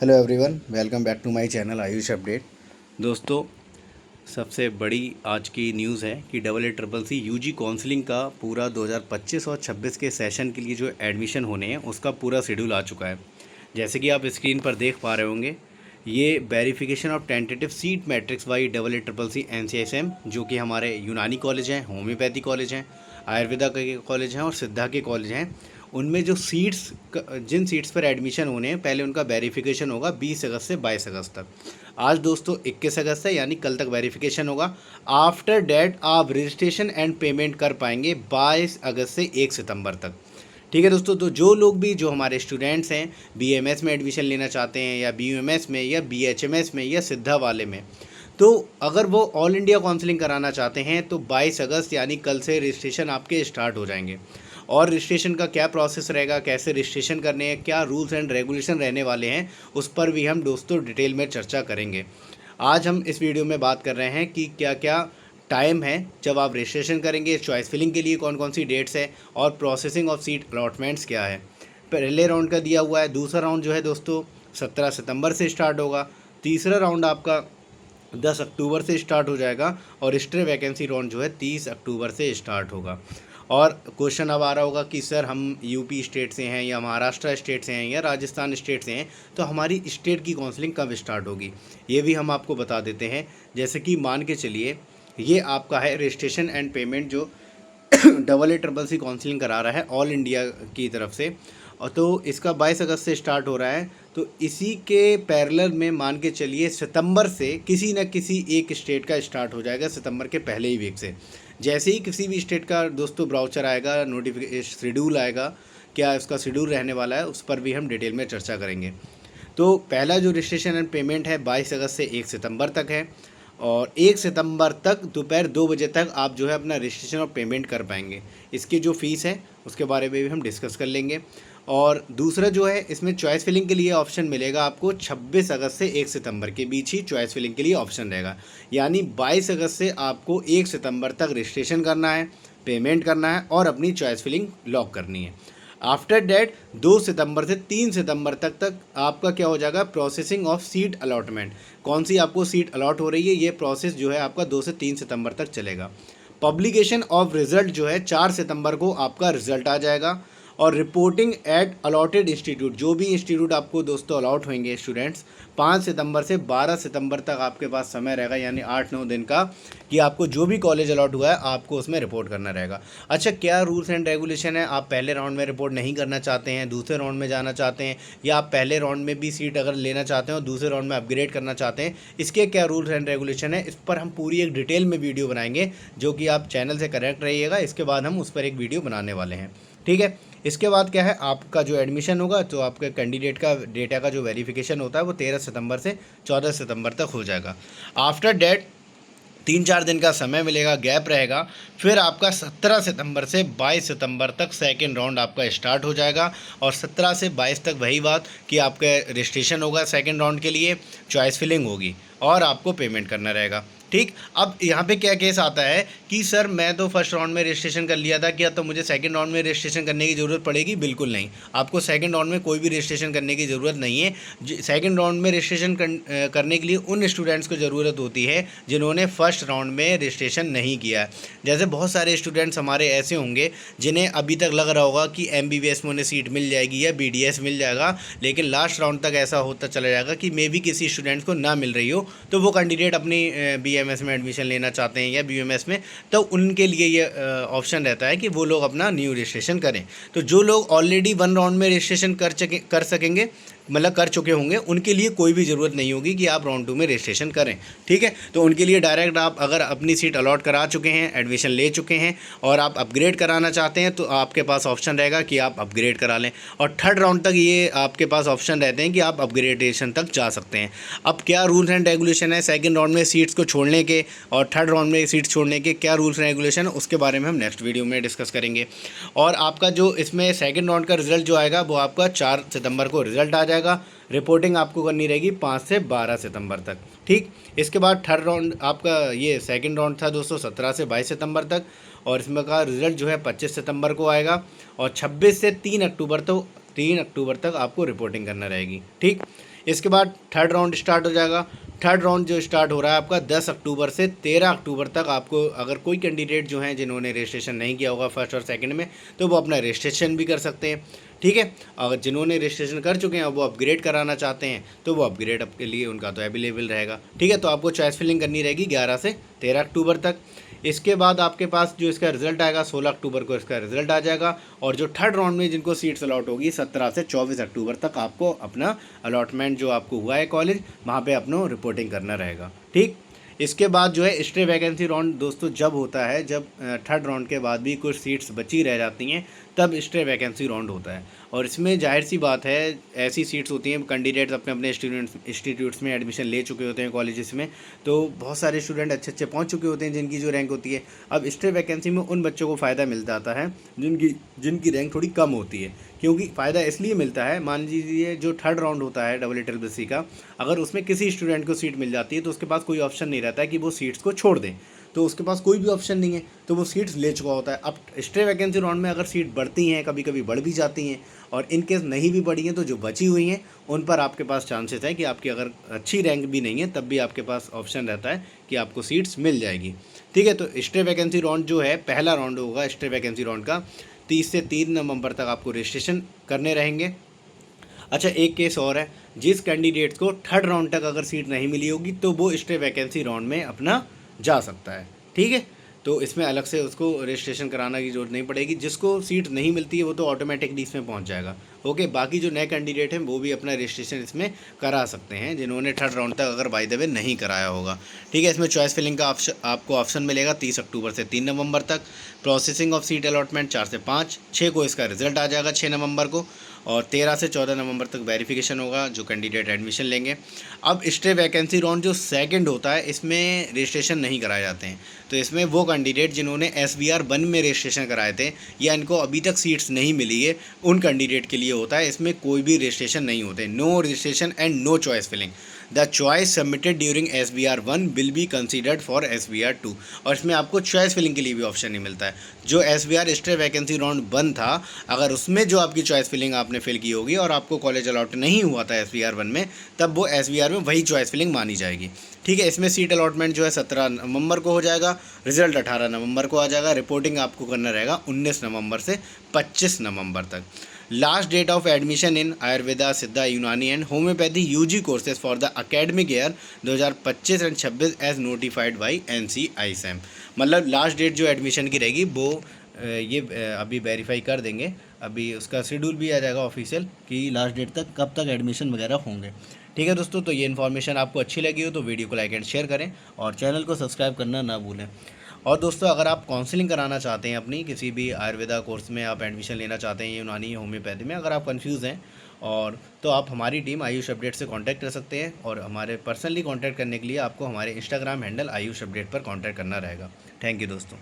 Hello everyone, welcome back to my channel Ayush update. दोस्तों, सबसे बड़ी आज की न्यूज़ है कि EEEC यूजी काउंसलिंग का पूरा 2025 और 26 के सेशन के लिए जो एडमिशन होने हैं उसका पूरा शेड्यूल आ चुका है। जैसे कि आप स्क्रीन पर देख पा रहे होंगे, ये verification of tentative seat matrix by EEEC NCSM, जो कि हमारे यूनानी कॉलेज हैं, होम्योपैथी कॉलेज हैं, आयुर्वेदा के कॉलेज हैं और सिद्धा के कॉलेज हैं, उनमें जो सीट्स जिन सीट्स पर एडमिशन होने हैं पहले उनका वेरिफिकेशन होगा 20 अगस्त से 22 अगस्त तक। आज दोस्तों 21 अगस्त है, यानी कल तक वेरिफिकेशन होगा। आफ्टर डेट आप रजिस्ट्रेशन एंड पेमेंट कर पाएंगे 22 अगस्त से 1 सितंबर तक। ठीक है दोस्तों, तो जो लोग भी जो हमारे स्टूडेंट्स हैं BMS में एडमिशन लेना चाहते हैं या BUMS में या BHMS में या सिद्धा वाले में, तो अगर वो ऑल इंडिया काउंसलिंग कराना चाहते हैं तो 22 अगस्त यानी कल से रजिस्ट्रेशन आपके स्टार्ट हो जाएंगे। और रजिस्ट्रेशन का क्या प्रोसेस रहेगा, कैसे रजिस्ट्रेशन करने हैं, क्या रूल्स एंड रेगुलेशन रहने वाले हैं, उस पर भी हम दोस्तों डिटेल में चर्चा करेंगे। आज हम इस वीडियो में बात कर रहे हैं कि क्या क्या टाइम है जब आप रजिस्ट्रेशन करेंगे, चॉइस फिलिंग के लिए कौन कौन सी डेट्स है और प्रोसेसिंग ऑफ सीट अलॉटमेंट्स क्या है। पहले राउंड का दिया हुआ है, दूसरा राउंड जो है दोस्तों 17 सितंबर से स्टार्ट होगा, तीसरा राउंड आपका 10 अक्टूबर से स्टार्ट हो जाएगा और एक्स्ट्रा वैकेंसी राउंड जो है 30 अक्टूबर से स्टार्ट होगा। और क्वेश्चन अब आ रहा होगा कि सर हम यूपी स्टेट से हैं या महाराष्ट्र स्टेट से हैं या राजस्थान स्टेट से हैं, तो हमारी स्टेट की काउंसलिंग कब स्टार्ट होगी, ये भी हम आपको बता देते हैं। जैसे कि मान के चलिए ये आपका है रजिस्ट्रेशन एंड पेमेंट जो EEEC काउंसलिंग करा रहा है ऑल इंडिया की तरफ से, और तो इसका 22 अगस्त से स्टार्ट हो रहा है। तो इसी के पैरेलल में मान के चलिए सितंबर से किसी न किसी एक स्टेट का स्टार्ट हो जाएगा, सितंबर के पहले ही वीक से। जैसे ही किसी भी स्टेट का दोस्तों ब्राउचर आएगा, नोटिफिकेशन शेड्यूल आएगा, क्या उसका शेड्यूल रहने वाला है उस पर भी हम डिटेल में चर्चा करेंगे। तो पहला जो रजिस्ट्रेशन एंड पेमेंट है 22 अगस्त से 1 सितंबर तक है, और 1 सितंबर तक दोपहर 2 बजे तक आप जो है अपना रजिस्ट्रेशन और पेमेंट कर पाएंगे। इसकी जो फ़ीस है उसके बारे में भी हम डिस्कस कर लेंगे। और दूसरा जो है, इसमें चॉइस फिलिंग के लिए ऑप्शन मिलेगा आपको 26 अगस्त से 1 सितंबर के बीच ही चॉइस फिलिंग के लिए ऑप्शन रहेगा। यानी 22 अगस्त से आपको 1 सितंबर तक रजिस्ट्रेशन करना है, पेमेंट करना है और अपनी चॉइस फिलिंग लॉक करनी है। आफ्टर डेट 2 सितंबर से 3 सितंबर तक आपका क्या हो जाएगा, प्रोसेसिंग ऑफ सीट अलॉटमेंट। कौन सी आपको सीट अलॉट हो रही है, ये प्रोसेस जो है आपका 2 से 3 सितंबर तक चलेगा। पब्लिकेशन ऑफ रिज़ल्ट जो है 4 सितंबर को आपका रिज़ल्ट आ जाएगा। और रिपोर्टिंग एट अलॉटेड इंस्टीट्यूट, जो भी इंस्टीट्यूट आपको दोस्तों अलॉट होंगे स्टूडेंट्स, 5 सितंबर से 12 सितंबर तक आपके पास समय रहेगा, यानी 8-9 दिन का, कि आपको जो भी कॉलेज अलॉट हुआ है आपको उसमें रिपोर्ट करना रहेगा। अच्छा, क्या रूल्स एंड रेगुलेशन है, आप पहले राउंड में रिपोर्ट नहीं करना चाहते हैं, दूसरे राउंड में जाना चाहते हैं, या आप पहले राउंड में भी सीट अगर लेना चाहते हैं और दूसरे राउंड में अपग्रेड करना चाहते हैं, इसके क्या रूल्स एंड रेगुलेशन है, इस पर हम पूरी एक डिटेल में वीडियो बनाएंगे, जो कि आप चैनल से कनेक्ट रहिएगा। इसके बाद हम उस पर एक वीडियो बनाने वाले हैं, ठीक है। इसके बाद क्या है, आपका जो एडमिशन होगा तो आपके कैंडिडेट का डेटा का जो वेरिफिकेशन होता है वो 13 सितंबर से 14 सितंबर तक हो जाएगा। आफ्टर डेट 3-4 दिन का समय मिलेगा, गैप रहेगा। फिर आपका 17 सितंबर से 22 सितंबर तक सेकंड राउंड आपका स्टार्ट हो जाएगा, और 17 से 22 तक वही बात कि आपका रजिस्ट्रेशन होगा सेकंड राउंड के लिए, चॉइस फिलिंग होगी और आपको पेमेंट करना रहेगा, ठीक। अब यहाँ पे क्या केस आता है कि सर मैं तो फर्स्ट राउंड में रजिस्ट्रेशन कर लिया था, क्या तो मुझे सेकंड राउंड में रजिस्ट्रेशन करने की ज़रूरत पड़ेगी? बिल्कुल नहीं, आपको सेकंड राउंड में कोई भी रजिस्ट्रेशन करने की ज़रूरत नहीं है। सेकंड राउंड में रजिस्ट्रेशन करने के लिए उन स्टूडेंट्स को ज़रूरत होती है जिन्होंने फर्स्ट राउंड में रजिस्ट्रेशन नहीं किया है। जैसे बहुत सारे स्टूडेंट्स हमारे ऐसे होंगे जिन्हें अभी तक लग रहा होगा कि MBBS में उन्हें सीट मिल जाएगी या BDS मिल जाएगा, लेकिन लास्ट राउंड तक ऐसा होता चला जाएगा कि मे बी किसी स्टूडेंट्स को ना मिल रही हो, तो वो कैंडिडेट अपनी BMS में एडमिशन लेना चाहते हैं या BUMS में, तो उनके लिए ये ऑप्शन रहता है कि वो लोग अपना न्यू रजिस्ट्रेशन करें। तो जो लोग ऑलरेडी 1 राउंड में रजिस्ट्रेशन कर सकेंगे, मतलब कर चुके होंगे, उनके लिए कोई भी ज़रूरत नहीं होगी कि आप राउंड 2 में रजिस्ट्रेशन करें, ठीक है। तो उनके लिए डायरेक्ट आप अगर अपनी सीट अलॉट करा चुके हैं, एडमिशन ले चुके हैं और आप अपग्रेड कराना चाहते हैं, तो आपके पास ऑप्शन रहेगा कि आप अपग्रेड करा लें। और थर्ड राउंड तक ये आपके पास ऑप्शन रहते हैं कि आप अपग्रेडेशन तक जा सकते हैं। अब क्या रूल्स एंड रेगुलेशन है सेकेंड राउंड में सीट्स को छोड़ने के और थर्ड राउंड में सीट्स छोड़ने के, क्या रूल्स एंड रेगुलेशन है, उसके बारे में हम नेक्स्ट वीडियो में डिस्कस करेंगे। और आपका जो इसमें सेकेंड राउंड का रिजल्ट जो आएगा वो आपका 4 सितंबर को रिजल्ट आ जाएगा। रिपोर्टिंग आपको करनी रहेगी 5 से 12 सितंबर तक, ठीक। इसके बाद थर्ड राउंड आपका, ये सेकंड राउंड था दोस्तों 17 से 22 सितंबर तक, और इसमें का रिज़ल्ट जो है 25 सितंबर को आएगा, और 26 से 3 अक्टूबर तो 3 अक्टूबर तक आपको रिपोर्टिंग करना रहेगी। ठीक, इसके बाद थर्ड राउंड स्टार्ट हो जाएगा। थर्ड राउंड जो स्टार्ट हो रहा है आपका 10 अक्टूबर से 13 अक्टूबर तक। आपको अगर कोई कैंडिडेट जो हैं जिन्होंने रजिस्ट्रेशन नहीं किया होगा फर्स्ट और सेकंड में, तो वो अपना रजिस्ट्रेशन भी कर सकते हैं। ठीक है, अगर जिन्होंने रजिस्ट्रेशन कर चुके हैं वो अपग्रेड कराना चाहते हैं तो वो अपग्रेड के लिए उनका तो अवेलेबल रहेगा। ठीक है, तो आपको चॉइस फिलिंग करनी रहेगी 11 से 13 अक्टूबर तक। इसके बाद आपके पास जो इसका रिजल्ट आएगा 16 अक्टूबर को इसका रिजल्ट आ जाएगा। और जो थर्ड राउंड में जिनको सीट्स अलॉट होगी 17 से 24 अक्टूबर तक आपको अपना अलॉटमेंट जो आपको हुआ है कॉलेज, वहाँ पे अपना रिपोर्टिंग करना रहेगा। ठीक, इसके बाद जो है स्टे वैकेंसी राउंड दोस्तों जब होता है, जब थर्ड राउंड के बाद भी कुछ सीट्स बची रह जाती हैं तब स्टे वैकेंसी राउंड होता है। और इसमें जाहिर सी बात है ऐसी सीट्स होती हैं, कैंडिडेट्स अपने अपने इंस्टीट्यूट्स में एडमिशन ले चुके होते हैं कॉलेजेस में, तो बहुत सारे स्टूडेंट अच्छे अच्छे पहुंच चुके होते हैं जिनकी जो रैंक होती है। अब स्टे वैकेंसी में उन बच्चों को फ़ायदा मिल जाता है जिनकी रैंक थोड़ी कम होती है। क्योंकि फ़ायदा इसलिए मिलता है, मान लीजिए जो थर्ड राउंड होता है EEE का, अगर उसमें किसी स्टूडेंट को सीट मिल जाती है तो उसके पास कोई ऑप्शन नहीं रहता है कि वो सीट्स को छोड़ दें, तो उसके पास कोई भी ऑप्शन नहीं है, तो वो सीट्स ले चुका होता है। अब स्टे वैकेंसी राउंड में अगर सीट बढ़ती हैं, कभी कभी बढ़ भी जाती हैं, और इन केस नहीं भी बढ़ी हैं तो जो बची हुई हैं उन पर आपके पास चांसेस है कि आपकी अगर अच्छी रैंक भी नहीं है तब भी आपके पास ऑप्शन रहता है कि आपको सीट्स मिल जाएगी। ठीक है, तो स्टे वैकेंसी राउंड जो है पहला राउंड होगा स्टे वैकेंसी राउंड का 30 से 3 नवंबर तक आपको रजिस्ट्रेशन करने रहेंगे। अच्छा, एक केस और है, जिस कैंडिडेट्स को थर्ड राउंड तक अगर सीट नहीं मिली होगी तो वो स्टे वैकेंसी राउंड में अपना जा सकता है। ठीक है, तो इसमें अलग से उसको रजिस्ट्रेशन कराना की जरूरत नहीं पड़ेगी। जिसको सीट नहीं मिलती है वो तो ऑटोमेटिकली इसमें पहुंच जाएगा। ओके, बाकी जो नए कैंडिडेट हैं वो भी अपना रजिस्ट्रेशन इसमें करा सकते हैं जिन्होंने थर्ड राउंड तक अगर बाय द वे नहीं कराया होगा। ठीक है, इसमें चॉइस फिलिंग का आपको ऑप्शन मिलेगा 30 अक्टूबर से 3 नवंबर तक। प्रोसेसिंग ऑफ सीट अलॉटमेंट 4 से 5, 6 को इसका रिजल्ट आ जाएगा 6 नवंबर को, और 13 से 14 नवंबर तक वेरिफिकेशन होगा जो कैंडिडेट एडमिशन लेंगे। अब स्टे वैकेंसी राउंड जो सेकंड होता है इसमें रजिस्ट्रेशन नहीं कराए जाते हैं, तो इसमें वो कैंडिडेट जिन्होंने SBR 1 में रजिस्ट्रेशन कराए थे या इनको अभी तक सीट्स नहीं मिली है उन कैंडिडेट के लिए होता है। इसमें कोई भी रजिस्ट्रेशन नहीं होते, no registration and no choice filling. The choice submitted during SBR 1 will be considered for SBR 2। और इसमें आपको चॉइस फिलिंग के लिए भी ऑप्शन नहीं मिलता है। जो SBR स्टे वैकेंसी राउंड 1 था, अगर उसमें जो आपकी चॉइस फिलिंग आपने फिल की होगी और आपको कॉलेज अलॉट नहीं हुआ था SBR 1 में, तब वो SBR में वही चॉइस फिलिंग मानी जाएगी। ठीक है, इसमें सीट अलॉटमेंट जो है 17 नवंबर को हो जाएगा, रिजल्ट 18 नवंबर को आ जाएगा। रिपोर्टिंग आपको करना रहेगा 19 नवंबर से 25 नवंबर तक। Last date of admission in Ayurveda, Siddha, Unani and homeopathy UG courses for the academic year 2025 and 26 as notified by NCISM। मतलब लास्ट डेट जो एडमिशन की रहेगी वो ये अभी वेरीफाई कर देंगे, अभी उसका शेड्यूल भी आ जाएगा ऑफिशियल कि लास्ट डेट तक कब तक एडमिशन वगैरह होंगे। ठीक है दोस्तों, तो ये इन्फॉर्मेशन आपको अच्छी लगी हो तो वीडियो को लाइक एंड शेयर करें और चैनल को सब्सक्राइब करना ना भूलें। और दोस्तों, अगर आप काउंसलिंग कराना चाहते हैं अपनी किसी भी आयुर्वेदा कोर्स में, आप एडमिशन लेना चाहते हैं यूनानी होम्योपैथी में, अगर आप कंफ्यूज हैं और तो आप हमारी टीम आयुष अपडेट से कांटेक्ट कर सकते हैं। और हमारे पर्सनली कांटेक्ट करने के लिए आपको हमारे इंस्टाग्राम हैंडल आयुष अपडेट पर कांटेक्ट करना रहेगा। थैंक यू दोस्तों।